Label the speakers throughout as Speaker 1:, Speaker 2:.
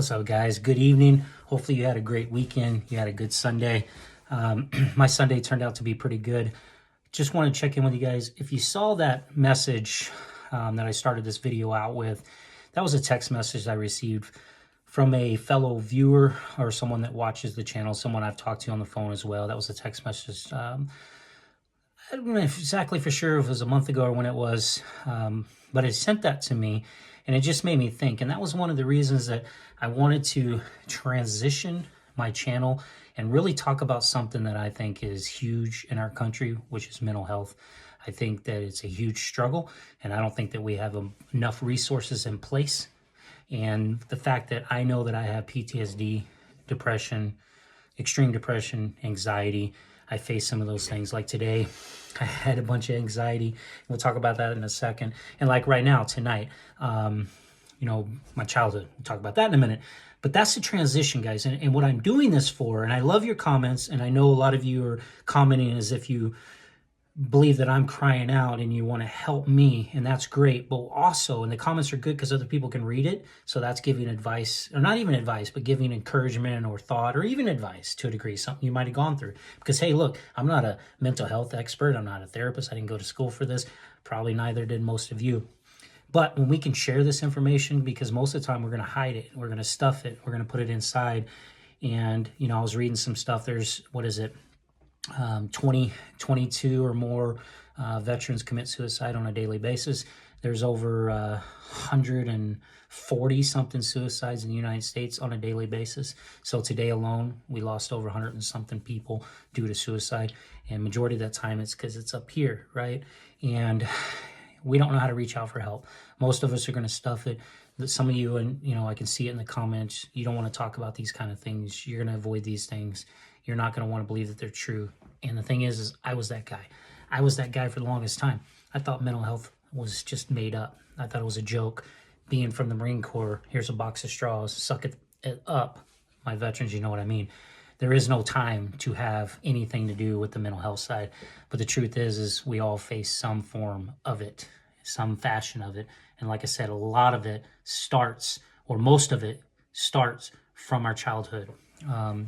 Speaker 1: What's up, guys? Good evening. Hopefully you had a great weekend. You had a good Sunday. My Sunday turned out to be pretty good. Just want to check in with you guys. If you saw that message that I started this video out with, that was a text message I received from a fellow viewer or someone that watches the channel, someone I've talked to on the phone as well. That was a text message. I don't know exactly for sure if it was a month ago or when it was, but it sent that to me. And it just made me think. And that was one of the reasons that I wanted to transition my channel and really talk about something that I think is huge in our country, which is mental health. I think that it's a huge struggle, and I don't think that we have enough resources in place. And the fact that I know that I have PTSD, depression, extreme depression, anxiety, I face some of those things. Like today, I had a bunch of anxiety. We'll talk about that in a second. And like right now, tonight, my childhood, we'll talk about that in a minute. But that's the transition, guys. And what I'm doing this for, and I love your comments, and I know a lot of you are commenting as if you believe that I'm crying out and you want to help me, and that's great. But also, and the comments are good because other people can read it, so that's giving advice, or not even advice, but giving encouragement or thought, or even advice to a degree, something you might have gone through. Because hey, look, I'm not a mental health expert, I'm not a therapist, I didn't go to school for this, probably neither did most of you. But when we can share this information, because most of the time we're going to hide it, we're going to stuff it, we're going to put it inside. And I was reading some stuff, there's 22 or more veterans commit suicide on a daily basis. There's over 140 something suicides in the United States on a daily basis. So today alone, we lost over 100 and something people due to suicide. And majority of that time it's because it's up here, right? And we don't know how to reach out for help. Most of us are going to stuff it. Some of you, and I can see it in the comments, you don't want to talk about these kind of things. You're going to avoid these things. You're not going to want to believe that they're true. And the thing is I was that guy. I was that guy for the longest time. I thought mental health was just made up. I thought it was a joke. Being from the Marine Corps, here's a box of straws, suck it up. My veterans, you know what I mean. There is no time to have anything to do with the mental health side. But the truth is we all face some form of it, some fashion of it. And like I said, a lot of it starts, or most of it starts from our childhood,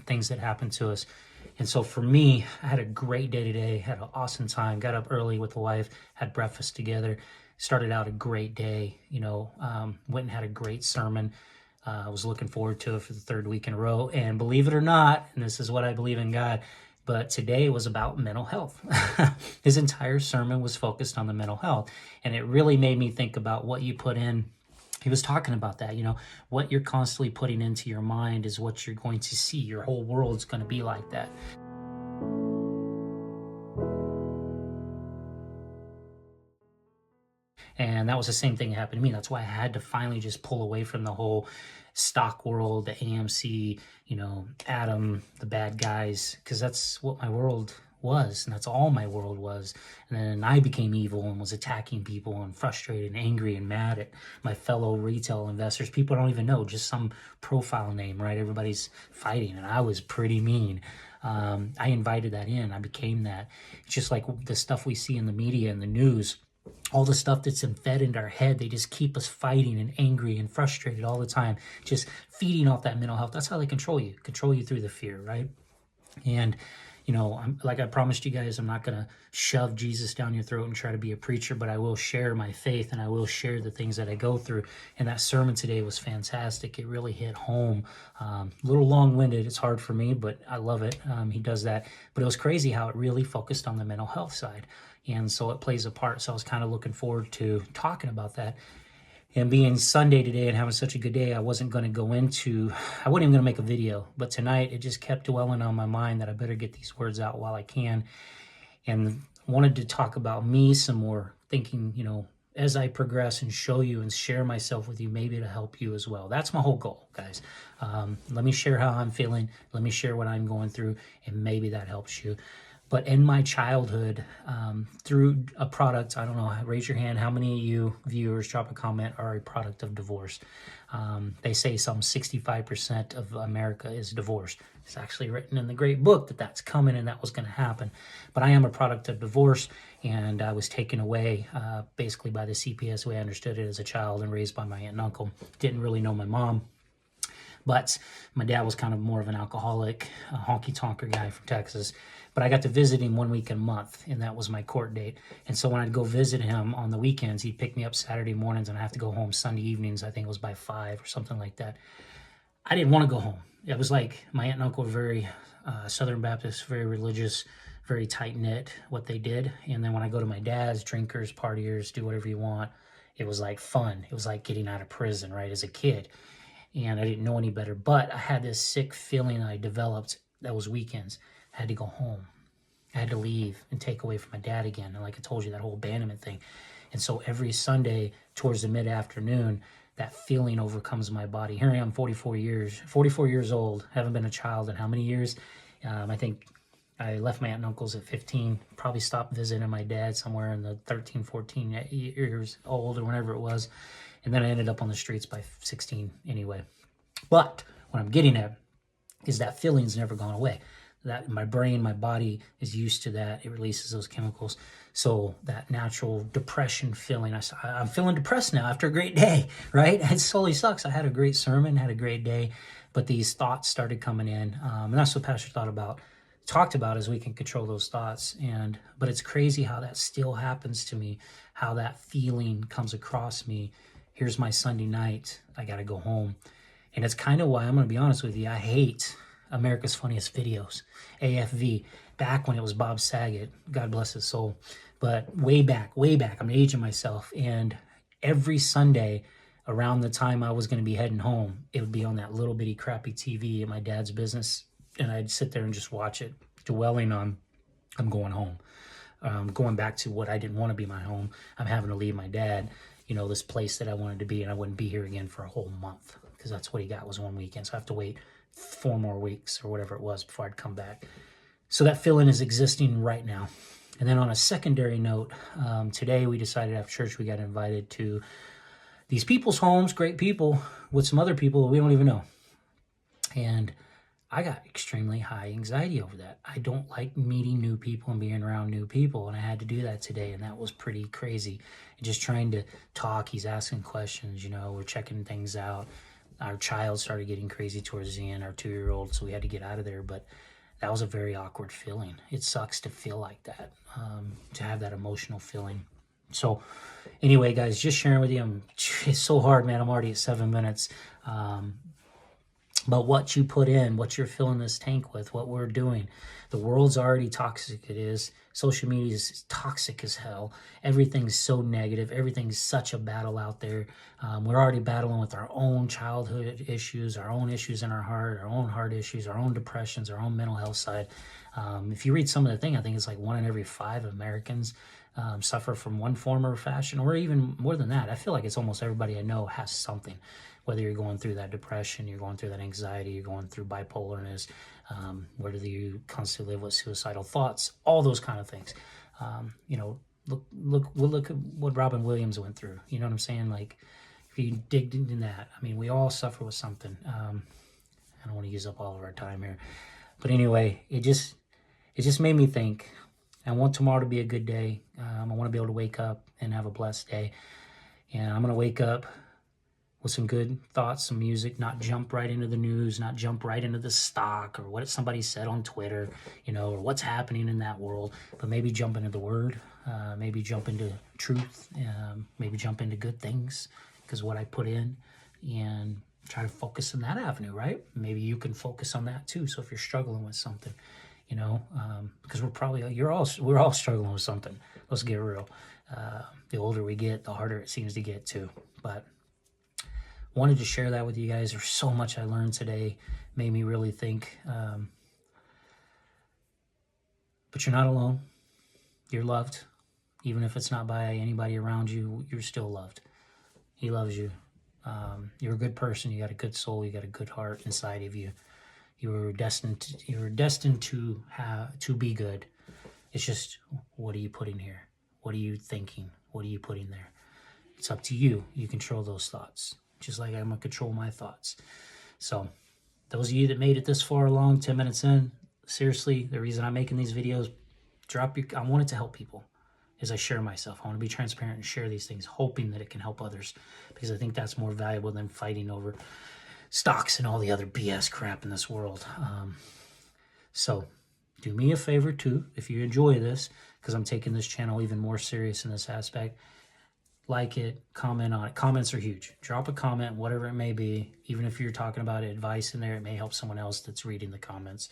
Speaker 1: things that happen to us. And so for me, I had a great day today, had an awesome time, got up early with the wife, had breakfast together, started out a great day, went and had a great sermon. I was looking forward to it for the third week in a row. And believe it or not, and this is what I believe in God, but today was about mental health. His entire sermon was focused on the mental health. And it really made me think about what you put in. He was talking about that, what you're constantly putting into your mind is what you're going to see. Your whole world's going to be like that. And that was the same thing that happened to me. That's why I had to finally just pull away from the whole stock world, the AMC, Adam, the bad guys, because that's what my world was, and that's all my world was. And then I became evil and was attacking people and frustrated and angry and mad at my fellow retail investors. People don't even know, just some profile name, right? Everybody's fighting, and I was pretty mean. I invited that in. I became that. It's just like the stuff we see in the media and the news, all the stuff that's fed into our head. They just keep us fighting and angry and frustrated all the time, just feeding off that mental health. That's how they control you through the fear, right? And like I promised you guys, I'm not going to shove Jesus down your throat and try to be a preacher, but I will share my faith, and I will share the things that I go through. And that sermon today was fantastic. It really hit home. A little long-winded. It's hard for me, but I love it. He does that. But it was crazy how it really focused on the mental health side. And so it plays a part. So I was kind of looking forward to talking about that. And being Sunday today and having such a good day, I wasn't even going to make a video. But tonight, it just kept dwelling on my mind that I better get these words out while I can. And wanted to talk about me some more, thinking, as I progress and show you and share myself with you, maybe to help you as well. That's my whole goal, guys. Let me share how I'm feeling. Let me share what I'm going through, and maybe that helps you. But in my childhood, through a product, I don't know, raise your hand, how many of you viewers, drop a comment, are a product of divorce? They say some 65% of America is divorced. It's actually written in the great book that that's coming and that was going to happen. But I am a product of divorce, and I was taken away basically by the CPS, the way I understood it as a child, and raised by my aunt and uncle. Didn't really know my mom. But my dad was kind of more of an alcoholic, a honky-tonker guy from Texas. But I got to visit him 1 week a month, and that was my court date. And so when I'd go visit him on the weekends, he'd pick me up Saturday mornings, and I have to go home Sunday evenings. I think it was by 5 or something like that. I didn't want to go home. It was like my aunt and uncle were very Southern Baptist, very religious, very tight-knit, what they did. And then when I go to my dad's, drinkers, partiers, do whatever you want, it was like fun. It was like getting out of prison, right, as a kid. And I didn't know any better. But I had this sick feeling I developed that was weekends. I had to go home. I had to leave and take away from my dad again. And like I told you, that whole abandonment thing. And so every Sunday towards the mid-afternoon, that feeling overcomes my body. Here I am, 44 years old. Haven't been a child in how many years? I think I left my aunt and uncles at 15. Probably stopped visiting my dad somewhere in the 13, 14 years old or whenever it was. And then I ended up on the streets by 16 anyway. But what I'm getting at is that feeling's never gone away. That my brain, my body is used to that. It releases those chemicals. So that natural depression feeling, I'm feeling depressed now after a great day, right? It slowly sucks. I had a great sermon, had a great day, but these thoughts started coming in. And that's what Pastor talked about is we can control those thoughts. But it's crazy how that still happens to me, how that feeling comes across me. Here's my Sunday night. I got to go home. And it's kind of why I'm going to be honest with you. I hate America's Funniest Videos, AFV, back when it was Bob Saget, God bless his soul. But way back, I'm aging myself. And every Sunday around the time I was going to be heading home, it would be on that little bitty crappy TV at my dad's business. And I'd sit there and just watch it, dwelling on, I'm going home. Going back to what I didn't want to be my home. I'm having to leave my dad, this place that I wanted to be, and I wouldn't be here again for a whole month because that's what he got was 1 weekend. So I have to wait 4 more weeks or whatever it was before I'd come back. So that feeling is existing right now. And then on a secondary note, today we decided after church we got invited to these people's homes, great people, with some other people we don't even know. And I got extremely high anxiety over that. I don't like meeting new people and being around new people, and I had to do that today, and that was pretty crazy. And just trying to talk, he's asking questions, we're checking things out. Our child started getting crazy towards the end, our 2-year-old, so we had to get out of there, but that was a very awkward feeling. It sucks to feel like that, to have that emotional feeling. So anyway, guys, just sharing with you, it's so hard, man. I'm already at 7 minutes. But what you put in, what you're filling this tank with, what we're doing, the world's already toxic. It is. Social media is toxic as hell. Everything's so negative. Everything's such a battle out there. We're already battling with our own childhood issues, our own issues in our heart, our own heart issues, our own depressions, our own mental health side. If you read some of the thing, I think it's like 1 in every 5 Americans suffer from one form or fashion, or even more than that. I feel like it's almost everybody I know has something. Whether you're going through that depression, you're going through that anxiety, you're going through bipolarness, whether you constantly live with suicidal thoughts, all those kind of things. Look at what Robin Williams went through. You know what I'm saying? Like, if you dig into that, we all suffer with something. I don't want to use up all of our time here, but anyway, it just made me think. I want tomorrow to be a good day. I want to be able to wake up and have a blessed day, and I'm gonna wake up with some good thoughts, some music, not jump right into the news, not jump right into the stock or what somebody said on Twitter, or what's happening in that world, but maybe jump into the Word, maybe jump into truth, maybe jump into good things, because what I put in, and try to focus on that avenue, right? Maybe you can focus on that too. So if you're struggling with something, because we're all struggling with something. Let's get real. The older we get, the harder it seems to get too. But wanted to share that with you guys. There's so much I learned today, made me really think. But you're not alone. You're loved. Even if it's not by anybody around you, you're still loved. He loves you. You're a good person. You got a good soul. You got a good heart inside of you. You were destined to be good. It's just, what are you putting here? What are you thinking? What are you putting there? It's up to you. You control those thoughts, just like I'm going to control my thoughts. So those of you that made it this far along, 10 minutes in, seriously, the reason I'm making these videos, I want it to help people as I share myself. I want to be transparent and share these things, hoping that it can help others, because I think that's more valuable than fighting over stocks and all the other BS crap in this world. So do me a favor too, if you enjoy this, because I'm taking this channel even more serious in this aspect. Like it, comment on it. Comments are huge. Drop a comment, whatever it may be. Even if you're talking about advice in there, it may help someone else that's reading the comments.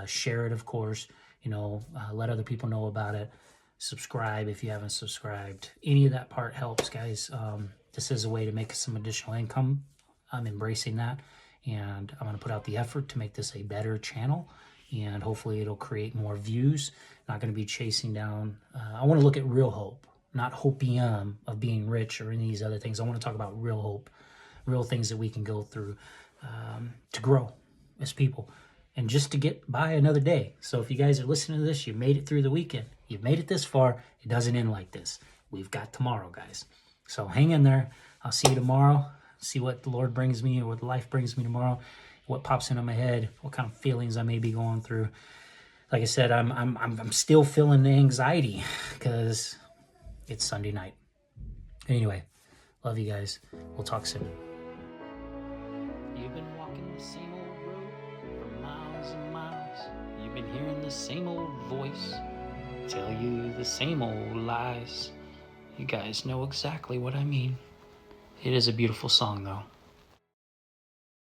Speaker 1: Share it, of course. Let other people know about it. Subscribe if you haven't subscribed. Any of that part helps, guys. This is a way to make some additional income. I'm embracing that, and I'm going to put out the effort to make this a better channel, and hopefully it'll create more views. Not going to be chasing down. I want to look at real hope, not hopium of being rich or any of these other things. I want to talk about real hope, real things that we can go through to grow as people and just to get by another day. So if you guys are listening to this, you made it through the weekend. You've made it this far. It doesn't end like this. We've got tomorrow, guys. So hang in there. I'll see you tomorrow. See what the Lord brings me or what life brings me tomorrow, what pops into my head, what kind of feelings I may be going through. Like I said, I'm still feeling the anxiety because it's Sunday night. Anyway, love you guys. We'll talk soon. You've been walking the same old road for miles and miles. You've been hearing the same old voice tell you the same old lies. You guys know exactly what I mean. It is a beautiful song, though.